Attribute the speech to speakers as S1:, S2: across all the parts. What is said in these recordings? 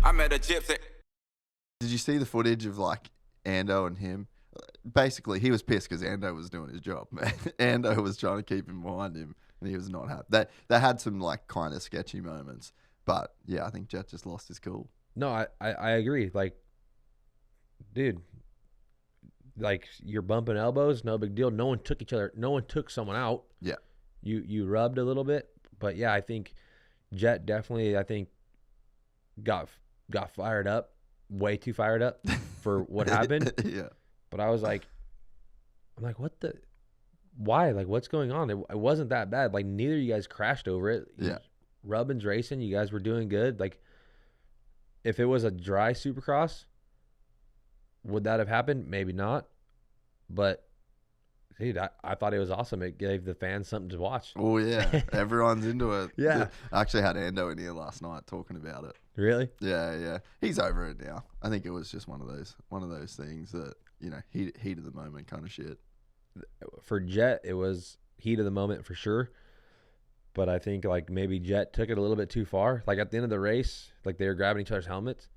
S1: I met a gypsy.
S2: Did you see the footage of like Ando and him? Basically, he was pissed because Ando was doing his job. Ando was trying to keep him behind him, and he was not happy. They had some like kind of sketchy moments, but yeah, I think Jet just lost his cool.
S3: No, I agree. Like, dude, like you're bumping elbows, no big deal. No one took someone out.
S2: Yeah.
S3: You rubbed a little bit, but yeah, I think Jet definitely got fired up, way too fired up for what happened.
S2: Yeah.
S3: But I'm like, what the, why? Like, what's going on? It wasn't that bad. Like, neither of you guys crashed over it.
S2: Yeah.
S3: Rubbin's racing. You guys were doing good. Like, if it was a dry Supercross, would that have happened? Maybe not. But, dude, I thought it was awesome. It gave the fans something to watch.
S2: Oh, yeah. Everyone's into it.
S3: Yeah.
S2: I actually had Ando in here last night talking about it.
S3: Really?
S2: Yeah. He's over it now. I think it was just one of those things that, you know, heat of the moment kind of shit.
S3: For Jet, it was heat of the moment for sure. But I think, like, maybe Jet took it a little bit too far. Like, at the end of the race, like, they were grabbing each other's helmets.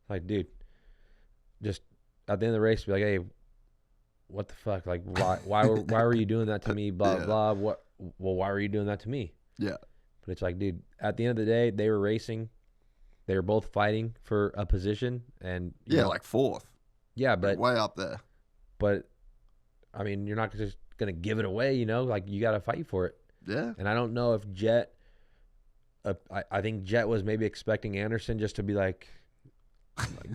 S3: Like, dude, just at the end of the race, be like, hey, what the fuck? Like, why were you doing that to me? Blah, blah. Well, why were you doing that to me?
S2: Yeah.
S3: But it's like, dude, at the end of the day, they were racing. They were both fighting for a position. And
S2: yeah, like fourth.
S3: Yeah, but
S2: way up there.
S3: But, I mean, you're not just going to give it away, you know? Like, you got to fight for it.
S2: Yeah.
S3: And I don't know if Jet, I think Jet was maybe expecting Anderson just to be like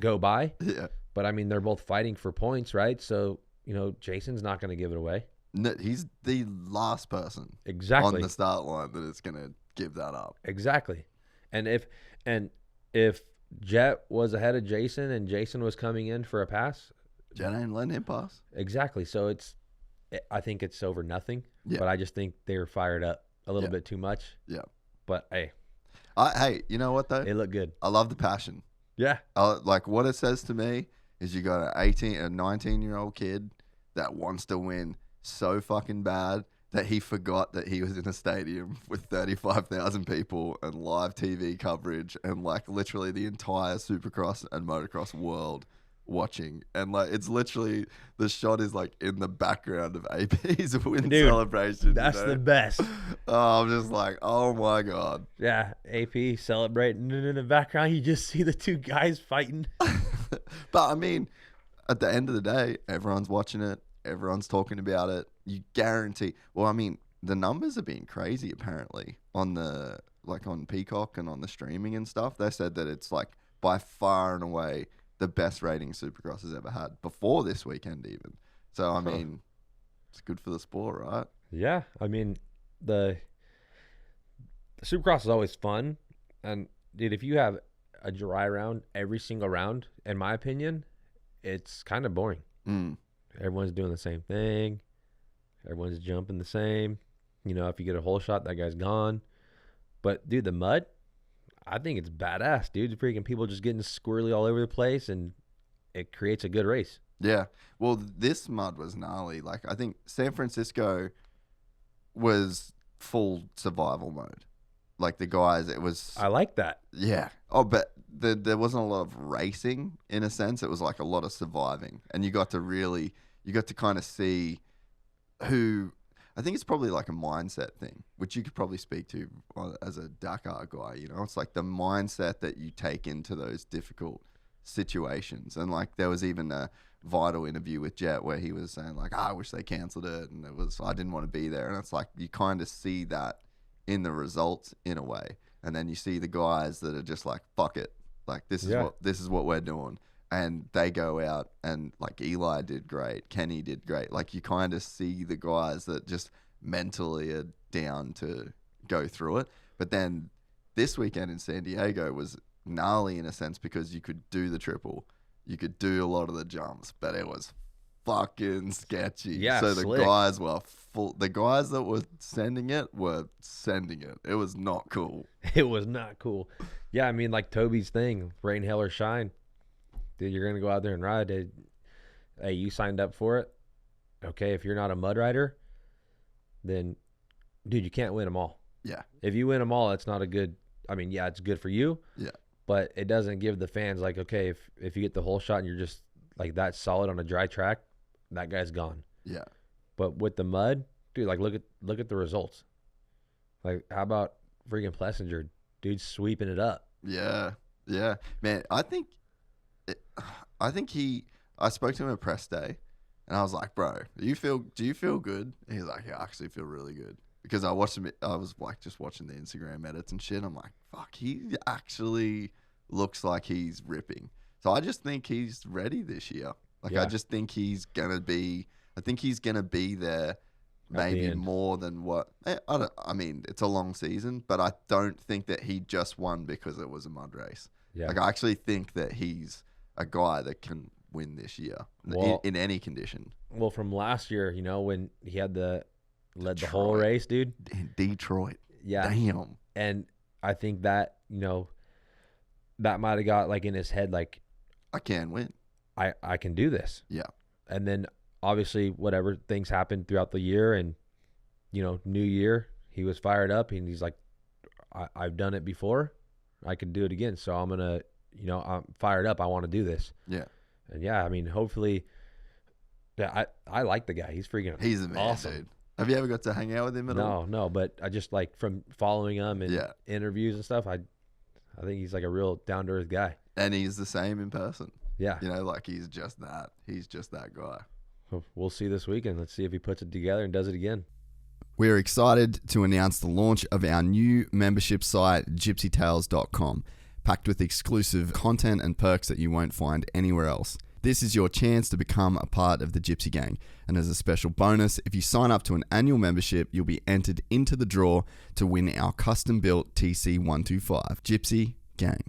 S3: go by.
S2: Yeah.
S3: But, I mean, they're both fighting for points, right? So, you know, Jason's not going to give it away.
S2: No, he's the last person
S3: exactly
S2: on the start line that is going to give that up.
S3: Exactly. And if Jet was ahead of Jason and Jason was coming in for a pass,
S2: Jet ain't letting him pass.
S3: Exactly. So I think it's over nothing.
S2: Yeah.
S3: But I just think they're fired up a little bit too much.
S2: Yeah.
S3: But hey,
S2: hey, you know what though?
S3: It looked good.
S2: I love the passion.
S3: Yeah.
S2: Like what it says to me is you got a 19-year-old kid that wants to win so fucking bad that he forgot that he was in a stadium with 35,000 people and live TV coverage and like literally the entire Supercross and motocross world watching. And like it's literally, the shot is like in the background of AP's win celebration.
S3: That's the best.
S2: Oh, I'm just like, oh my God.
S3: Yeah, AP celebrating, and in the background you just see the two guys fighting.
S2: But I mean, at the end of the day, everyone's watching it. Everyone's talking about it. You guarantee. Well, I mean, the numbers have been crazy apparently on on Peacock and on the streaming and stuff. They said that it's like by far and away the best rating Supercross has ever had before this weekend even. So I mean, it's good for the sport, right?
S3: Yeah, I mean, the Supercross is always fun, and dude, if you have a dry round every single round, in my opinion, it's kind of boring. Everyone's doing the same thing. Everyone's jumping the same. You know, if you get a hole shot, that guy's gone. But dude, the mud, I think it's badass, dude. Freaking people just getting squirrely all over the place, and it creates a good race.
S2: Yeah. Well, this mud was gnarly. Like, I think San Francisco was full survival mode. Like, the guys, it was...
S3: I like that.
S2: Yeah. Oh, but there wasn't a lot of racing, in a sense. It was, like, a lot of surviving. And you got to kind of see who... I think it's probably like a mindset thing, which you could probably speak to as a Dakar guy, you know? It's like the mindset that you take into those difficult situations. And like there was even a Vital interview with Jet where he was saying like, I wish they cancelled it, and I didn't want to be there. And it's like you kind of see that in the results in a way. And then you see the guys that are just like, fuck it. Like this is what we're doing. And they go out and like Eli did great. Kenny did great. Like you kind of see the guys that just mentally are down to go through it. But then this weekend in San Diego was gnarly in a sense because you could do the triple. You could do a lot of the jumps, but it was fucking sketchy.
S3: Yeah,
S2: so
S3: slick.
S2: The guys were full. The guys that were sending it were sending it. It was not cool.
S3: It was not cool. Yeah, I mean like Toby's thing, rain, hail, or shine. Dude, you're going to go out there and ride. Hey, you signed up for it. Okay, if you're not a mud rider, then, dude, you can't win them all.
S2: Yeah.
S3: If you win them all, it's not a good – I mean, yeah, it's good for you.
S2: Yeah.
S3: but it doesn't give the fans like, okay, if you get the whole shot and you're just like that solid on a dry track, that guy's gone.
S2: Yeah.
S3: But with the mud, dude, like look at the results. Like how about freaking Plessinger, dude, sweeping it up.
S2: Yeah. Yeah. Man, I think I spoke to him at press day and I was like, bro, do you feel good? And he's like, yeah, I actually feel really good. Because I watched him, I was like just watching the Instagram edits and shit. I'm like, fuck, he actually looks like he's ripping. So I just think he's ready this year. Like,
S3: Yeah.
S2: I just think he's going to be there maybe more than what, I mean, it's a long season, but I don't think that he just won because it was a mud race.
S3: Yeah.
S2: Like, I actually think that he's a guy that can win this year in any condition.
S3: Well, from last year, when he had led the whole race, dude.
S2: In Detroit.
S3: Yeah.
S2: Damn.
S3: And I think that, that might have got like in his head, like,
S2: I can win.
S3: I can do this.
S2: Yeah.
S3: And then obviously whatever things happened throughout the year and, new year, he was fired up and he's like, I've done it before. I can do it again. So I'm going to, I'm fired up. I want to do this.
S2: Yeah.
S3: And yeah, I mean, hopefully, yeah, I like the guy. He's freaking
S2: He's a man,
S3: awesome.
S2: dude. Have you ever got to hang out with him at all?
S3: No, but I just like from following him and interviews and stuff, I think he's like a real down to earth guy.
S2: And he's the same in person.
S3: Yeah.
S2: Like he's just that. He's just that guy.
S3: We'll see this weekend. Let's see if he puts it together and does it again.
S2: We're excited to announce the launch of our new membership site, gypsytales.com, packed with exclusive content and perks that you won't find anywhere else. This is your chance to become a part of the Gypsy Gang. And as a special bonus, if you sign up to an annual membership, you'll be entered into the draw to win our custom-built TC125. Gypsy Gang.